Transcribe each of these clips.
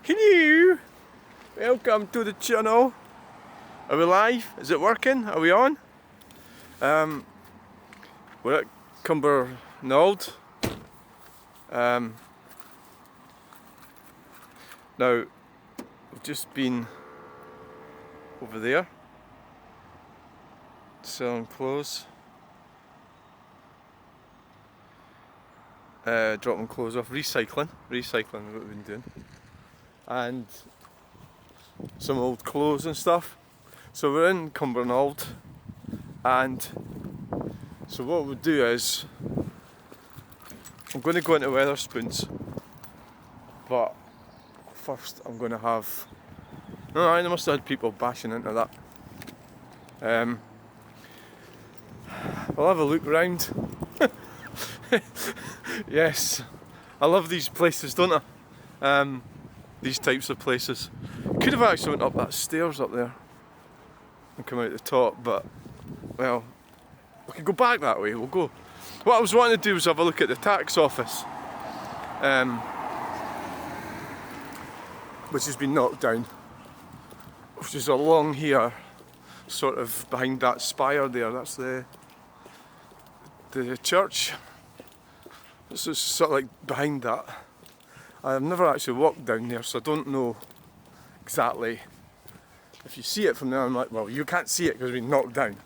Hello! Welcome to the channel. Are we live? Is it working? Are we on? We're at Cumbernauld. Now, we've just been over there selling clothes, dropping clothes off, recycling is what we've been doing, and some old clothes and stuff. So we're in Cumbernauld, and so what we'll do is I'm going to go into Wetherspoons, but first I'm going to have, I must have had people bashing into that. I'll have a look round. Yes, I love these places, don't I? These types of places. Could have actually went up that stairs up there and come out the top, but well, we can go back that way. We'll go. What I was wanting to do was have a look at the tax office, which has been knocked down, which is along here, sort of behind that spire there. That's the church. This is sort of like behind that. I've never actually walked down there, so I don't know exactly. If you see it from there, I'm like, well, you can't see it because it's been knocked down.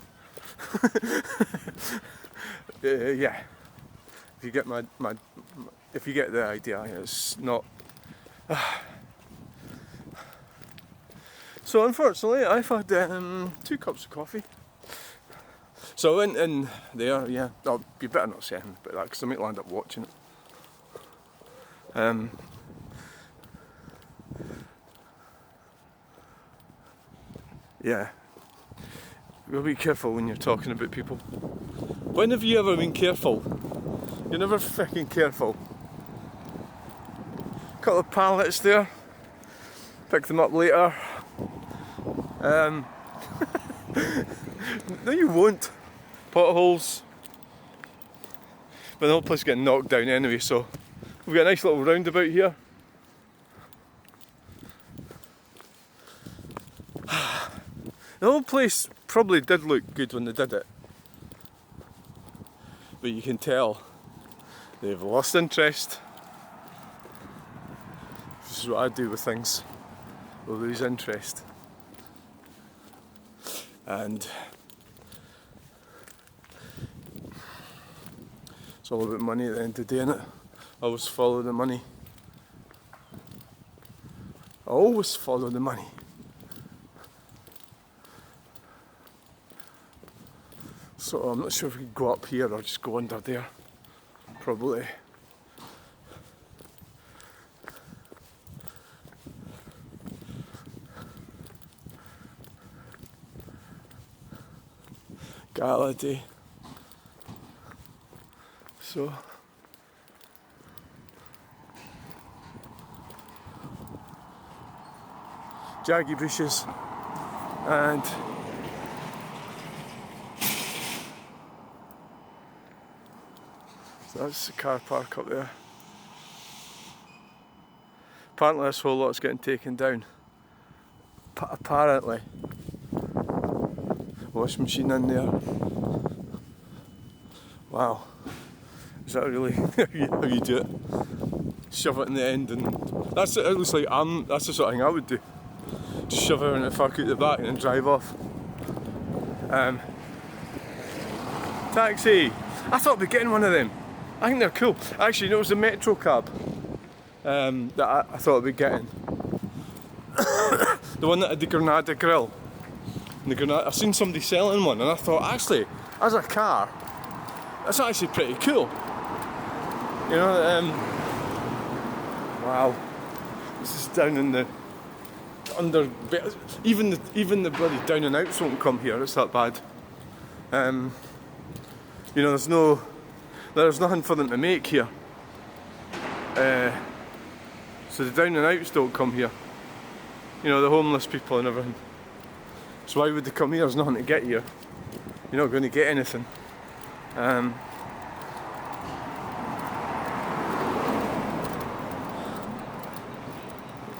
Yeah. If you get if you get the idea, it's not. So unfortunately, I've had 2 cups of coffee. So I went in there, yeah. Oh, you better not say anything about that because I might land up watching it. Yeah. You'll be careful when you're talking about people. When have you ever been careful? You're never fucking careful. Couple of pallets there. Pick them up later. No, you won't. Potholes. But the whole place is getting knocked down anyway, so we've got a nice little roundabout here. The whole place probably did look good when they did it, but you can tell they've lost interest. This is what I do with things. We'll lose interest. And it's all about money at the end of the day, innit? Always follow the money. Always follow the money. So I'm not sure if we could go up here or just go under there. Probably. Gala day. So jaggy bushes and so that's the car park up there. Apparently this whole lot's getting taken down. Apparently. Washing machine in there. Wow. Is that really how you do it? Shove it in the end, and that's it. It looks like that's the sort of thing I would do. Just shove everything the fuck out the back and then drive off. Taxi! I thought we'd be getting one of them. I think they're cool. Actually, it was a metro cab that I thought I'd be getting. The one that had the Granada grill. I've seen somebody selling one, and I thought, actually, as a car, that's actually pretty cool. You know, wow. This is down in the even the bloody down and outs won't come here. It's that bad. You know, there's nothing for them to make here. So the down and outs don't come here. You know, the homeless people and everything. So why would they come here? There's nothing to get here. You're not going to get anything.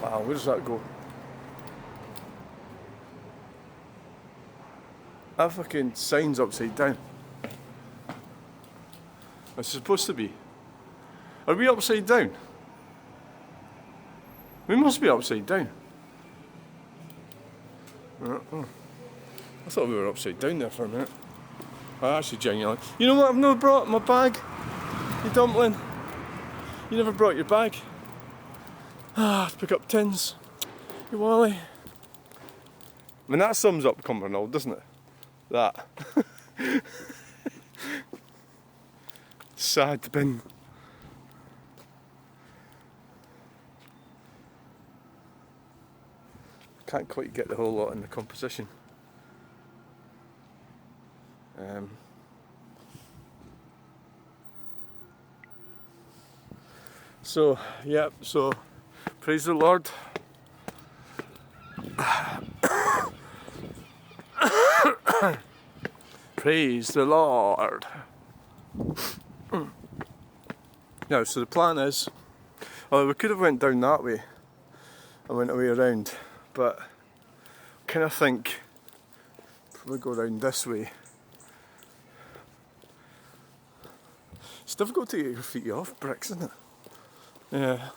Wow, where does that go? That fucking sign's upside down. It's supposed to be. Are we upside down? We must be upside down. I thought we were upside down there for a minute. I actually genuinely. You know what? I've never brought my bag. You dumpling. You never brought your bag. To pick up tins. You wally. I mean, that sums up Cumbernauld, doesn't it? That. Sad bin. Can't quite get the whole lot in the composition. So, yep, so praise the Lord. Praise the Lord. Now, so the plan is, well, we could have went down that way and went away around, but I kind of think probably go around this way. It's difficult to get your feet off bricks, isn't it? Yeah.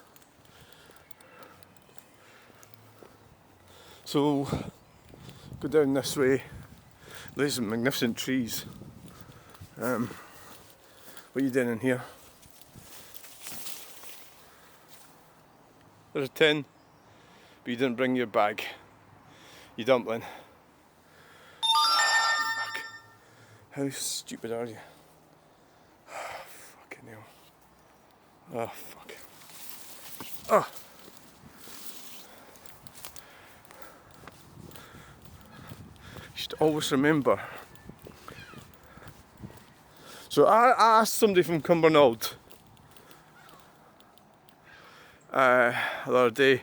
So go down this way. There's some magnificent trees. What are you doing in here? There's a tin, but you didn't bring your bag. You dumpling. Fuck. How stupid are you? Fucking hell. Oh, fuck. Oh. You should always remember. So I asked somebody from Cumbernauld the other day,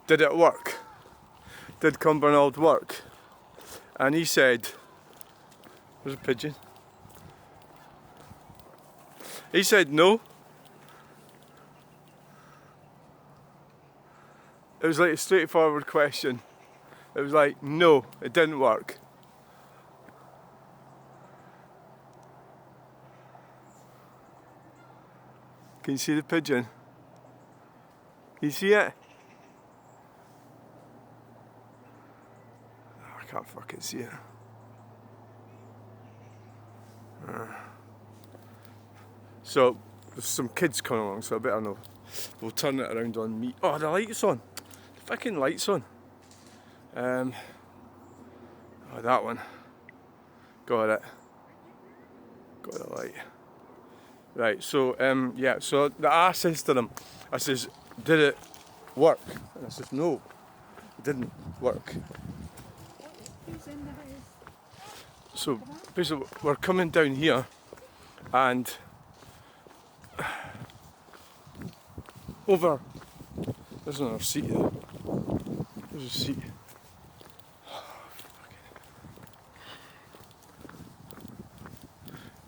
did it work? Did Cumbernauld work? And he said, there's a pigeon. He said no. It was like a straightforward question. It was like, no, it didn't work. Can you see the pigeon? Can you see it? Oh, I can't fucking see it. So, there's some kids coming along, so I better know. We'll turn it around on me. Oh, the light's on. The fucking light's on. Oh, that one. Got it. Got the light. Right, so, yeah, so I says to them, I says, did it work? And I says, no, it didn't work. Who's in the house? So, basically, we're coming down here, and over, there's another seat there. There's a seat.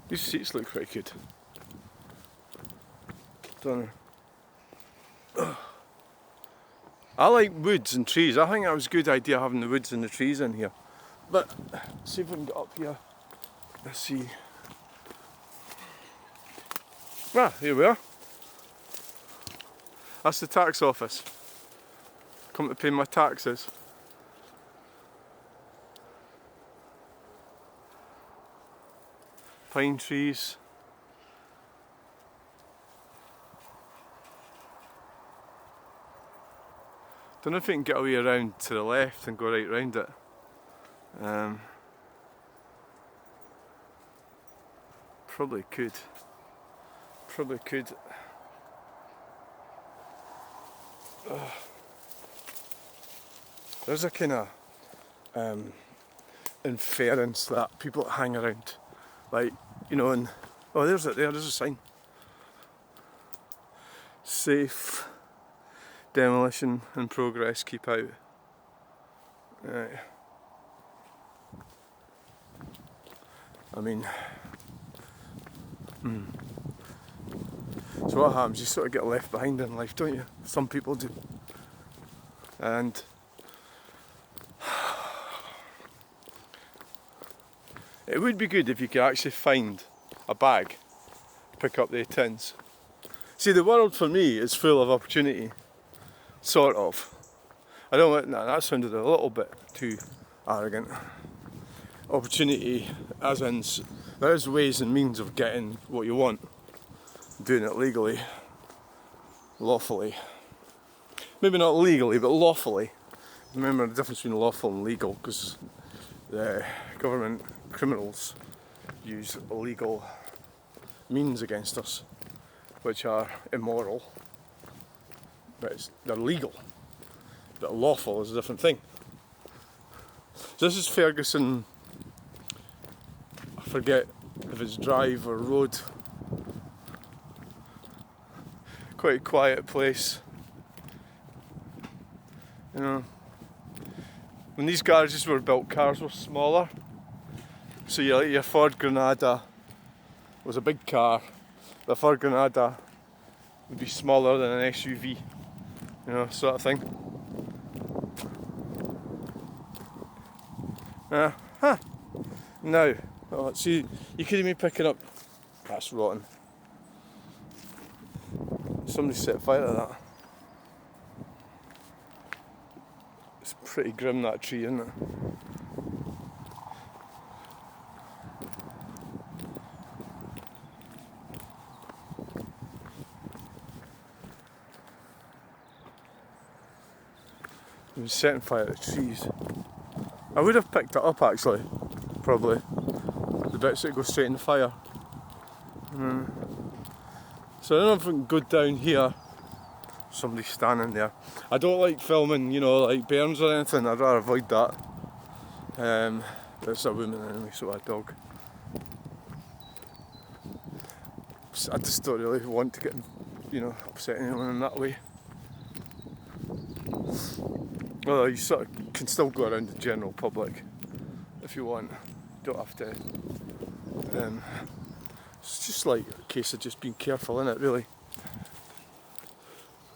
These seats look pretty good. Don't know. I like woods and trees. I think that was a good idea having the woods and the trees in here. But see if we can get up here. Let's see. Ah, here we are. That's the tax office. Come to pay my taxes. Pine trees. Don't know if we can get away around to the left and go right round it. Probably could. Probably could. There's a kind of inference that people hang around, like, you know, and oh, there's it there. There's a sign. Safe. Demolition in progress, keep out. Right. I mean, so what happens? You sort of get left behind in life, don't you? Some people do. And it would be good if you could actually find a bag, pick up the tins. See, the world for me is full of opportunity, sort of. I don't want that sounded a little bit too arrogant. Opportunity, as in there is ways and means of getting what you want, doing it legally, lawfully. Maybe not legally, but lawfully. Remember the difference between lawful and legal, because the government criminals use illegal means against us, which are immoral, but they're legal. But lawful is a different thing. So this is Ferguson, I forget if it's drive or road. Quite a quiet place. You know, when these garages were built, cars were smaller. So your Ford Granada was a big car. The Ford Granada would be smaller than an SUV, you know, sort of thing. Now, see, you could have been picking up. That's rotten. Somebody set fire to that. It's pretty grim, that tree, isn't it? He was setting fire to trees. I would have picked it up actually, probably. The bits that go straight in the fire. So I don't know if we can go down here. Somebody's standing there. I don't like filming, you know, like burns or anything. I'd rather avoid that. But it's a woman anyway, so a dog. I just don't really want to get, you know, upset anyone in that way. Well, you sort of can still go around the general public if you want. You don't have to. It's just like a case of just being careful, innit, really.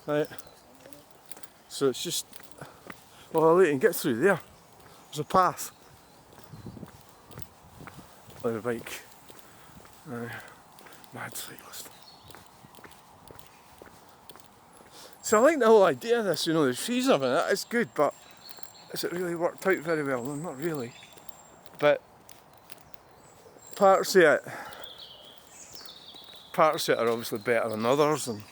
Right. So it's just. Well, you can get through there. There's a path. On a bike. Mad cyclist. So I like the whole idea of this, you know, the trees of it, it's good, but has it really worked out very well? No, not really. But parts of it are obviously better than others, and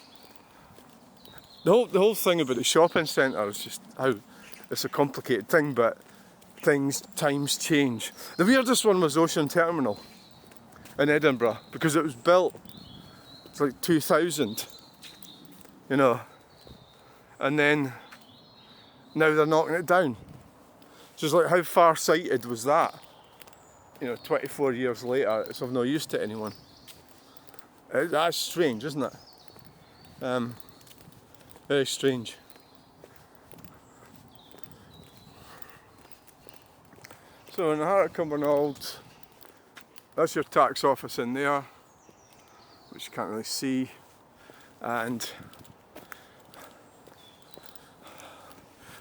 the whole thing about the shopping centre is just how it's a complicated thing, but times change. The weirdest one was Ocean Terminal in Edinburgh, because it was built, it's like 2000, you know. And then now they're knocking it down. So it's like, how far-sighted was that? You know, 24 years later, it's of no use to anyone. That's strange, isn't it? Very strange. So in the heart of Cumbernauld, that's your tax office in there, which you can't really see, and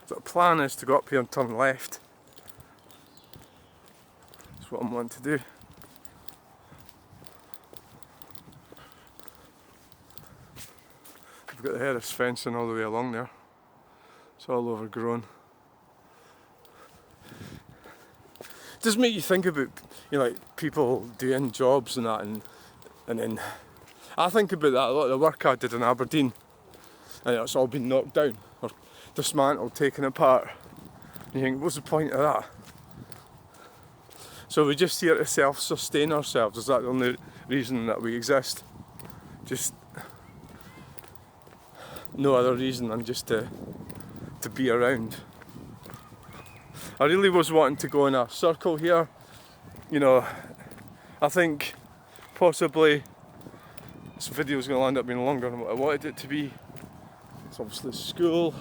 the plan is to go up here and turn left. That's what I'm wanting to do. I've got the Harris fencing all the way along there. It's all overgrown. It does make you think about, you know, like people doing jobs and that, and then I think about that a lot of the work I did in Aberdeen, and it's all been knocked down or dismantled, taken apart. And you think, what's the point of that? So we're just here to self-sustain ourselves. Is that the only reason that we exist? Just no other reason than just to be around. I really was wanting to go in a circle here. You know, I think possibly this video is going to end up being longer than what I wanted it to be. It's obviously school.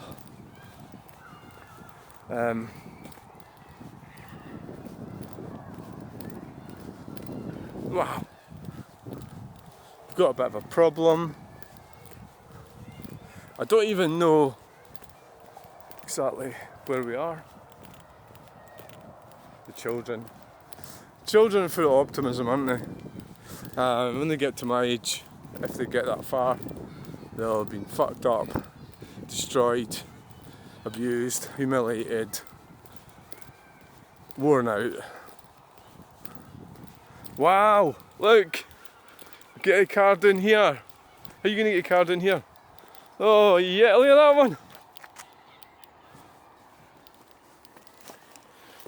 Wow. We've got a bit of a problem. I don't even know exactly where we are. The children. Children are full of optimism, aren't they? When they get to my age, if they get that far, they'll have been fucked up, destroyed, abused, humiliated, worn out. Wow, look! Get a car down here. How are you going to get a car down here? Oh yeah, look at that one!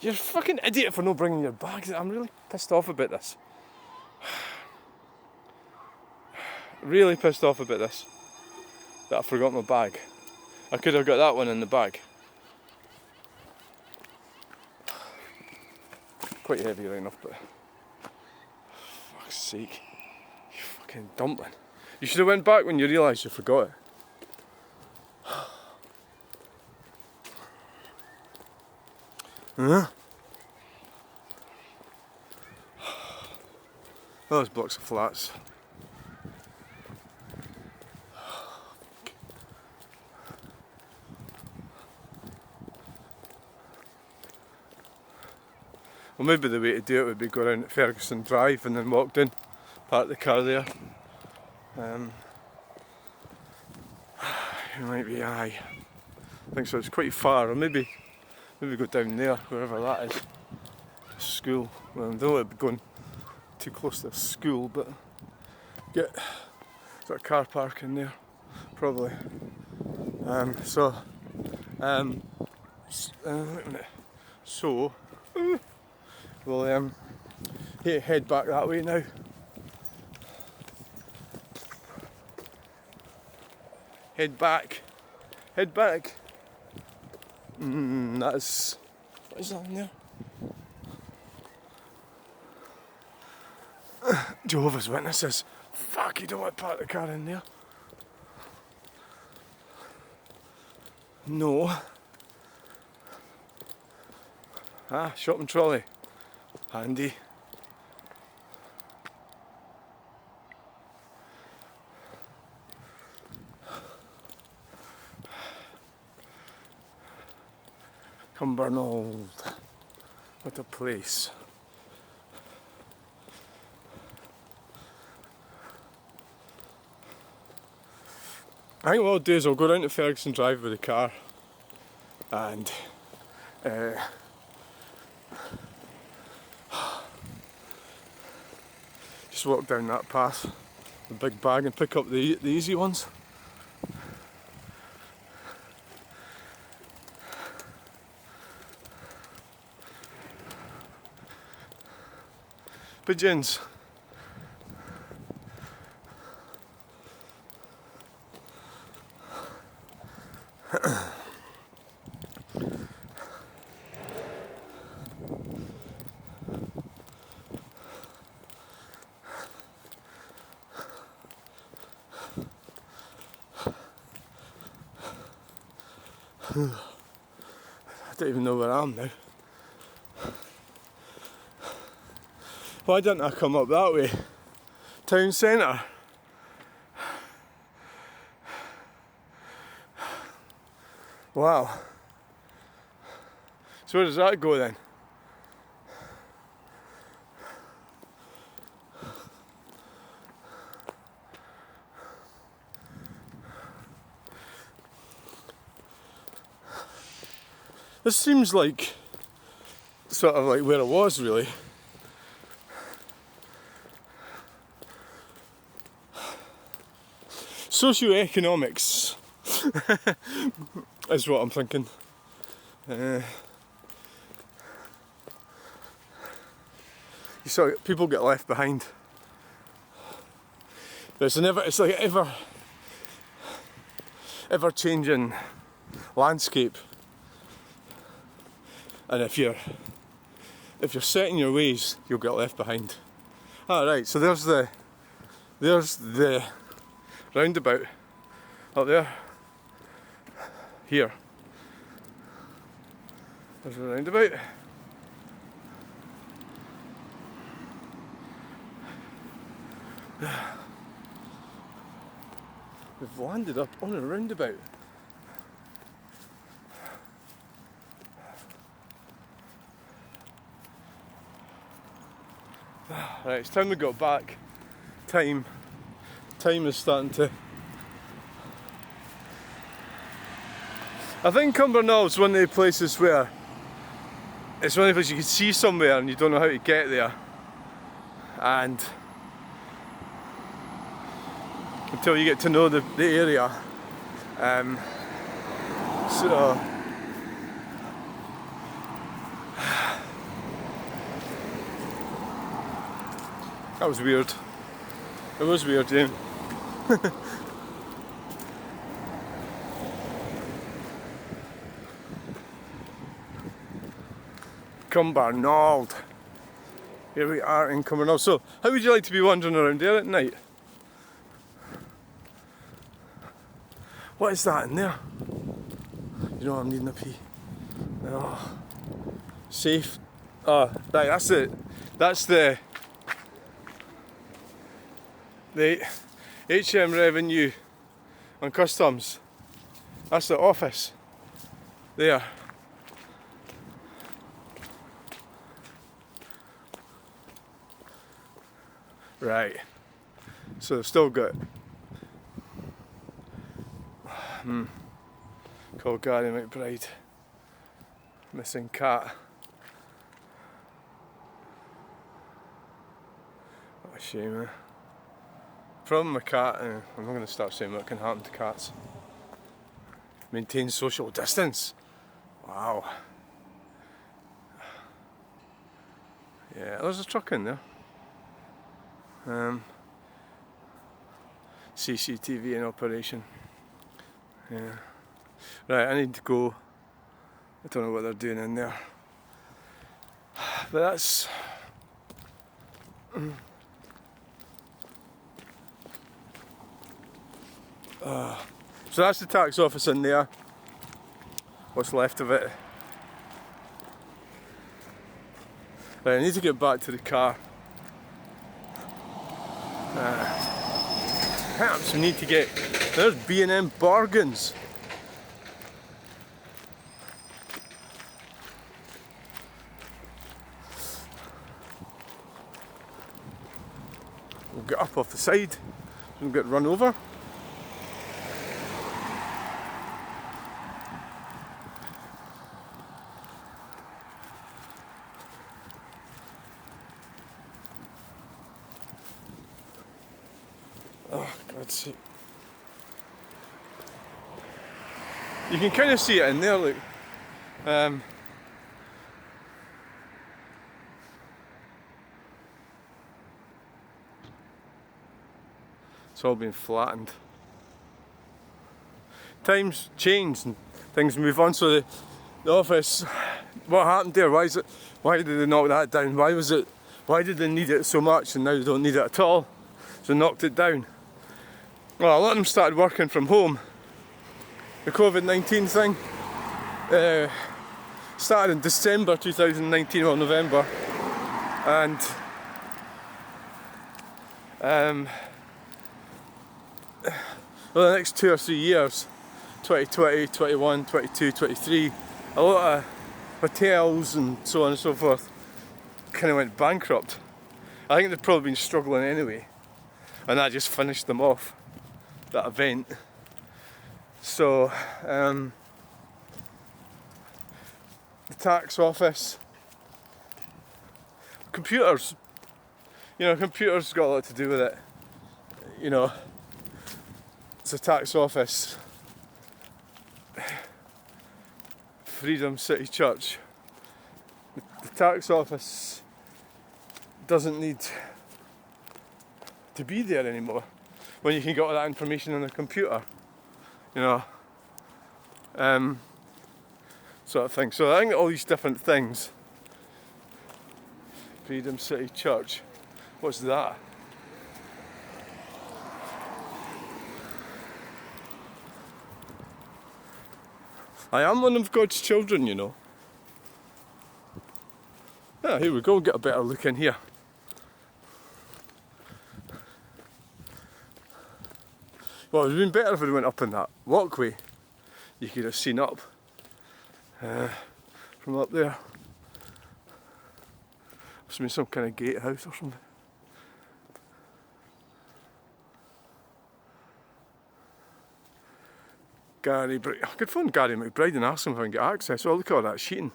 You're a fucking idiot for not bringing your bags. I'm really pissed off about this. Really pissed off about this. That I forgot my bag. I could have got that one in the bag. Quite heavy right enough, but fuck's sake. You fucking dumpling. You should have went back when you realised you forgot it. Huh? Those blocks of flats. Well, maybe the way to do it would be go around at Ferguson Drive and then walk down, park the car there. It might be aye. I think so. It's quite far, or maybe go down there, wherever that is. School. Well, I don't want to be going too close to a school, but get sort of car park in there, probably. Wait a minute. So we'll head back that way now. Head back. That is. What is that in there? Jehovah's Witnesses. Fuck, you don't want to park the car in there. No. Shopping trolley. Handy. Cumbernauld. What a place. I think what I'll do is I'll go down to Ferguson Drive with the car and just walk down that path, the big bag, and pick up the easy ones. Pigeons. I don't even know where I am now. Why didn't I come up that way? Town centre. Wow. So where does that go then? This seems like sort of like where I was really. Socioeconomics is what I'm thinking. You saw people get left behind. It's like an ever changing landscape. And if you're set in your ways, you'll get left behind. Right, so there's the roundabout up there. Here. There's a roundabout. We've landed up on a roundabout. Right, it's time we got back. Time is starting to... I think Cumbernauld one of the places where it's one of the places you can see somewhere and you don't know how to get there, and until you get to know the area. So that was weird. It was weird, yeah. Cumbernauld. Here we are in Cumbernauld. So, how would you like to be wandering around there at night? What is that in there? You know I'm needing a pee. Oh. Safe. Oh, right, that's it. That's the HM Revenue and Customs. That's the office. There. Right. So they've still got called Gary McBride. Missing cat. What a shame, eh? Problem with cat, I'm not going to start saying what can happen to cats. Maintain social distance. Wow. Yeah, there's a truck in there. CCTV in operation. Yeah. Right, I need to go. I don't know what they're doing in there. But that's... so that's the tax office in there. What's left of it. Right, I need to get back to the car. Perhaps we need to get... There's B&M bargains. We'll get up off the side. We'll get run over. Oh, God's sake. You can kind of see it in there, look. It's all been flattened. Times change and things move on, so the office, what happened there? Why did they knock that down? Why did they need it so much and now they don't need it at all? So they knocked it down. Well, a lot of them started working from home. The COVID-19 thing started in December 2019 or November, and well, the next 2 or 3 years, 2020, 21, 22, 23, a lot of hotels and so on and so forth kind of went bankrupt. I think they've probably been struggling anyway, and that just finished them off, that event. So the tax office, computers, you know, computers got a lot to do with it. You know, it's a tax office, Freedom City Church. The tax office doesn't need to be there anymore when you can get all that information on a computer, you know, sort of thing. So I think all these different things. Freedom City Church, what's that? I am one of God's children, you know. Ah, here we go, get a better look in here. Well, it would have been better if we went up in that walkway. You could have seen up from up there. Must have been some kind of gatehouse or something. I could phone Gary McBride and ask him if I can get access. Oh, look at all that sheeting.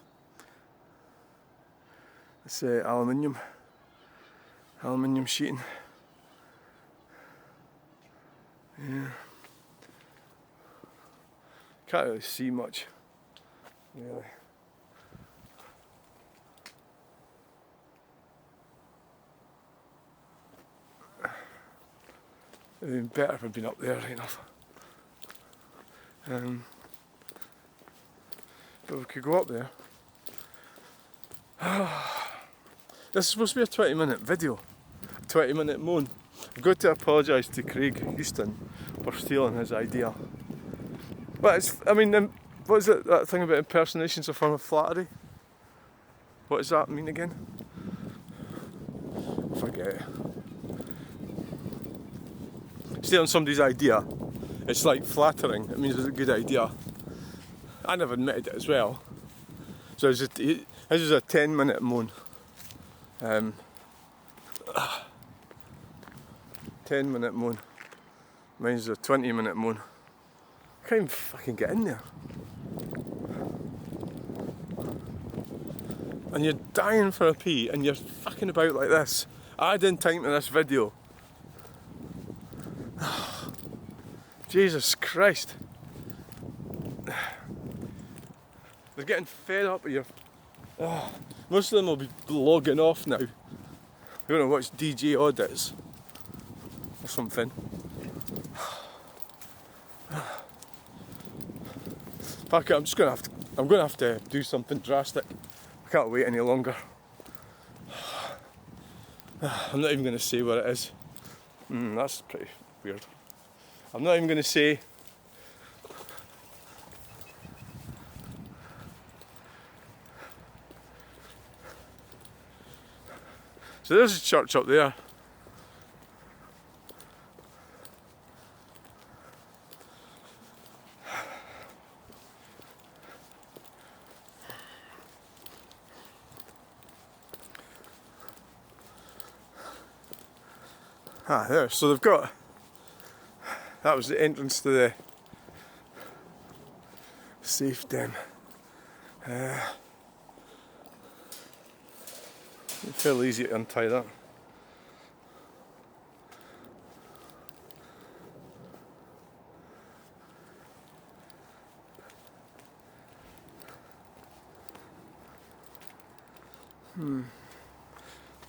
It's aluminium sheeting. Yeah. Can't really see much, really. It'd been better if I'd been up there right enough. But we could go up there. This is supposed to be a 20-minute video, a 20-minute moan. I've got to apologise to Craig Houston for stealing his idea. But it's, I mean, what is it, that thing about impersonation's a form of flattery? What does that mean again? Forget it. Stealing somebody's idea, it's like flattering. It means it's a good idea. I never admitted it as well. So this is a 10-minute moan. 10-minute moan. Mine's a 20-minute moan. I can't even fucking get in there. And you're dying for a pee and you're fucking about like this. Add in time to this video. Jesus Christ. They're getting fed up with your... most of them will be logging off now. They're going to watch DJ audits or something. Fuck it, I'm going to have to do something drastic. I can't wait any longer. I'm not even going to say what it is. That's pretty weird. I'm not even going to say. So there's a church up there. There, so they've got, that was the entrance to the safe den. Fairly easy to untie that.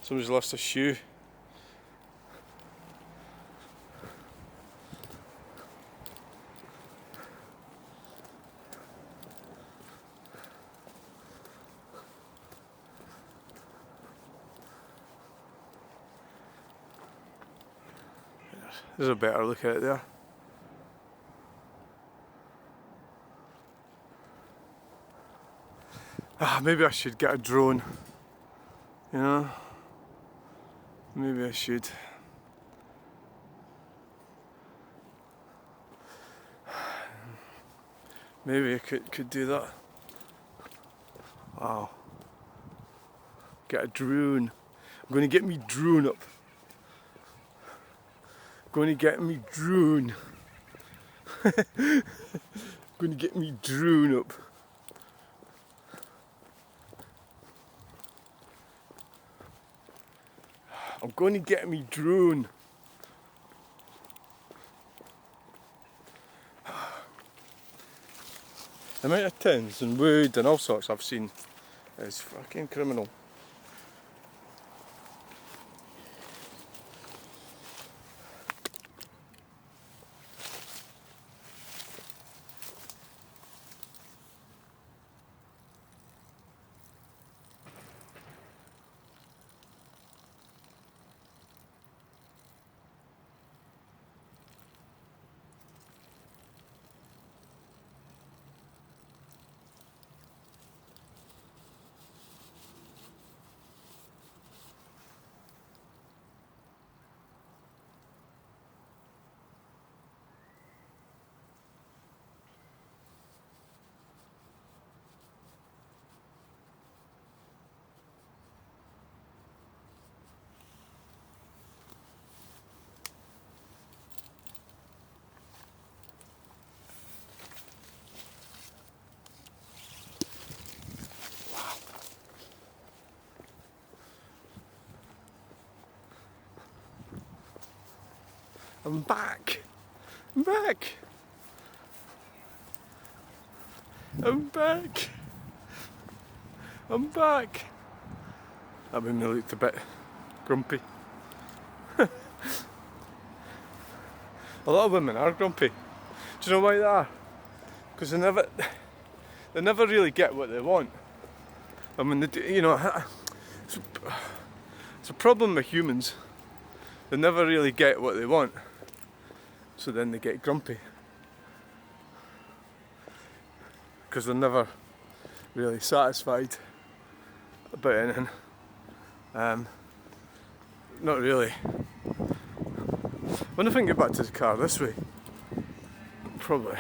Somebody's lost a shoe. There's a better look at it there. Maybe I should get a drone. You know? Maybe I should. Maybe I could do that. Wow. Get a drone. I'm going to get me drone up. Going to get me drone. Going to get me drone up. I'm going to get me drone. The amount of tins and wood and all sorts I've seen is fucking criminal. I'm back. I'm back. I'm back. I'm back. That made me look a bit grumpy. A lot of women are grumpy. Do you know why they are? Because they never really get what they want. I mean, it's a problem with humans. They never really get what they want. So then they get grumpy. Because they're never really satisfied about anything. Not really. When I think get back to the car this way, probably.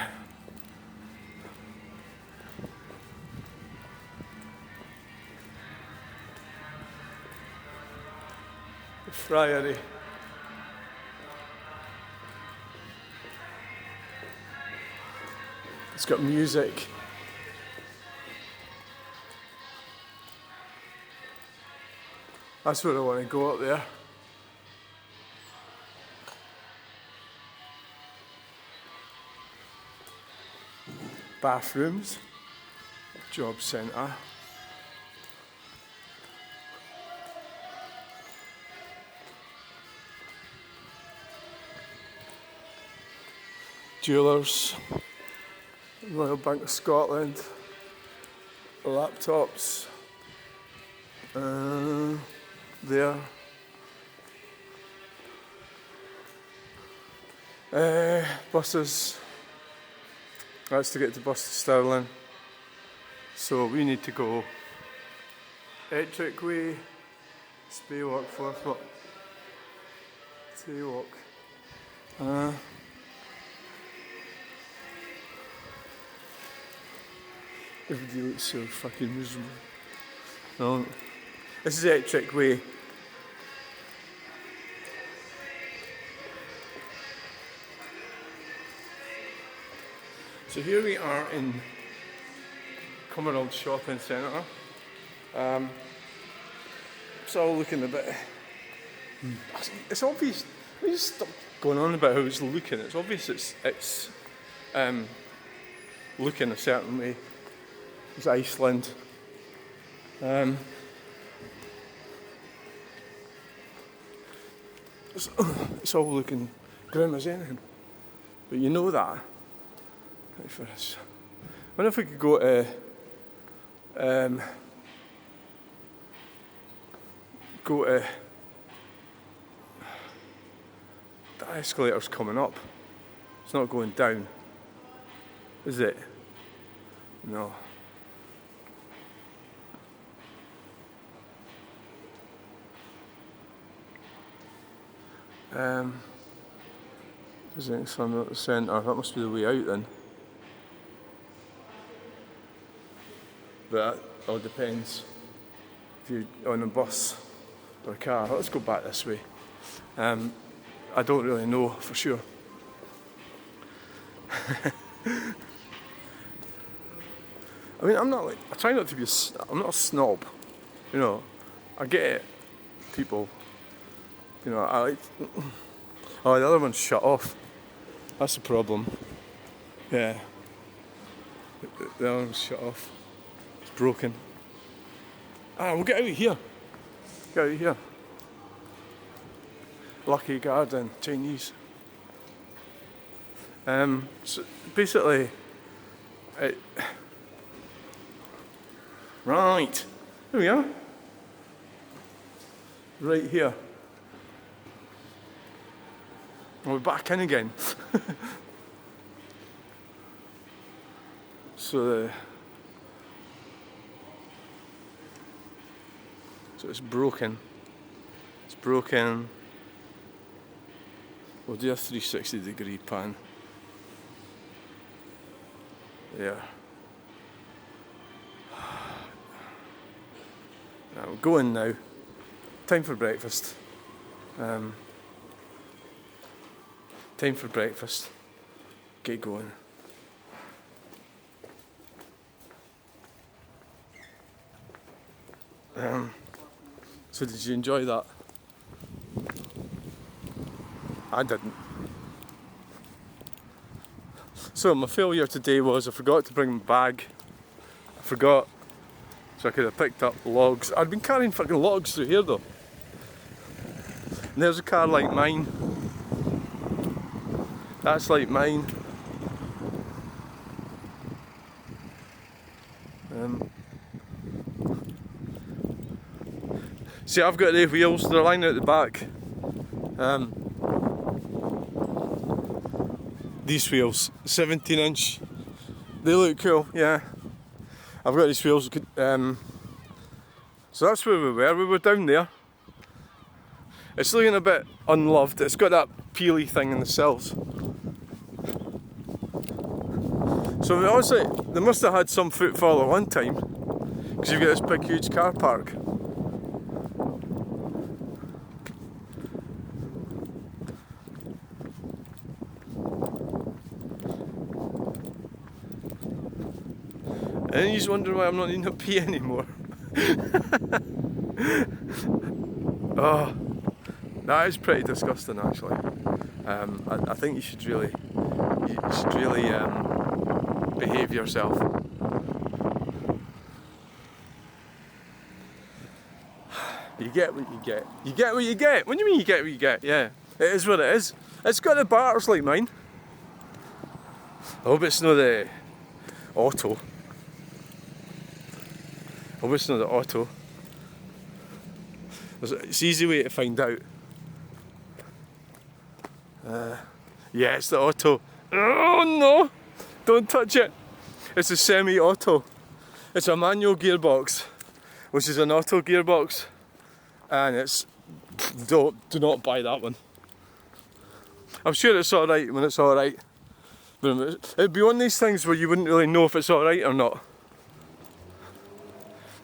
The Friary. It's got music. That's where I want to go up there. Bathrooms, job centre. Jewellers, Royal Bank of Scotland, laptops, there. Buses. That's to get the bus to Stirling. So we need to go Ettrick Way, Spaywalk, Forfoot, Taywalk. Everybody looks so fucking miserable. No, this is Ettrick Way. So here we are in Cumbernauld Shopping Centre. It's all looking a bit... It's obvious, we just stop going on about how it's looking. It's obvious it's looking a certain way. It's Iceland. It's all looking grim as anything. But you know that. For us. I wonder if we could go to the escalator's coming up. It's not going down, is it? No. Visiting sun at the centre. That must be the way out then. But that all depends if you're on a bus or a car. Let's go back this way. I don't really know for sure. I mean, I try not to be I'm not a snob, you know. I get it, people, you know, I like, oh, the other one's shut off. That's the problem. Yeah. The other one's shut off. Broken. We'll get out of here. Get out of here. Lucky Garden, Chinese. So basically, right. Here we are. Right here. We're back in again. So it's broken. It's broken. We'll do a 360-degree pan. There. Right, we'll go in now. Time for breakfast. Time for breakfast. Get going. So did you enjoy that? I didn't. So my failure today was I forgot to bring my bag. I forgot, so I could have picked up logs. I'd been carrying fucking logs through here though. And there's a car like mine. That's like mine. See, I've got the wheels, they're lying out the back. These wheels, 17-inch, they look cool, yeah. I've got these wheels, so that's where we were down there. It's looking a bit unloved, it's got that peely thing in the cells. So obviously, they must have had some footfall at one time, because you've got this big huge car park. And then you just wonder why I'm not needing a pee anymore. Oh, that is pretty disgusting actually. I think you should really behave yourself. You get what you get. You get what you get. What do you mean you get what you get? Yeah, it is what it is. It's got the bars like mine. I hope it's not the auto. I hope it's not the auto. It's an easy way to find out. Yeah, it's the auto. Oh no! Don't touch it! It's a semi-auto. It's a manual gearbox, which is an auto gearbox. And it's... do not buy that one. I'm sure it's alright when it's alright. But it'd be one of these things where you wouldn't really know if it's alright or not.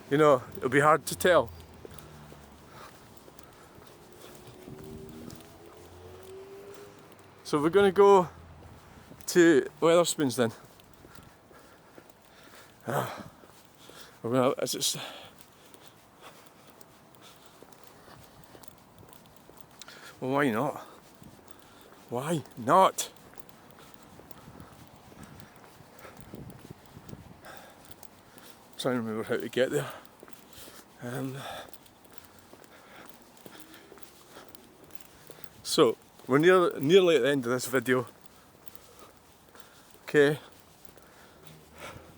You know, it'll be hard to tell. So we're going to go to Wetherspoons then. We're going to... Is it... Well, why not? Why not? Trying to remember how to get there. So we're nearly at the end of this video. Okay,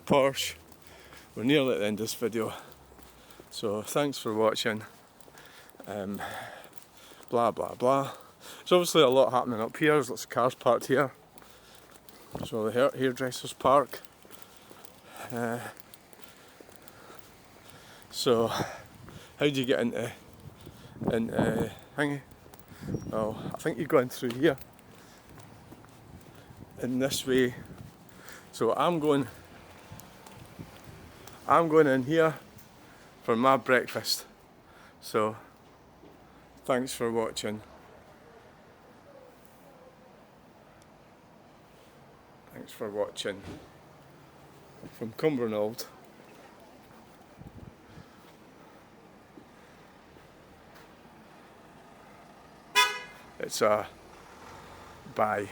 Porsche. We're nearly at the end of this video. So thanks for watching. Blah blah blah. There's obviously a lot happening up here. There's lots of cars parked here. There's all the hairdressers park. So, how do you get into Hingy? Oh, I think you're going through here. In this way. So I'm going in here for my breakfast. So, thanks for watching. Thanks for watching from Cumbernauld. It's a bye.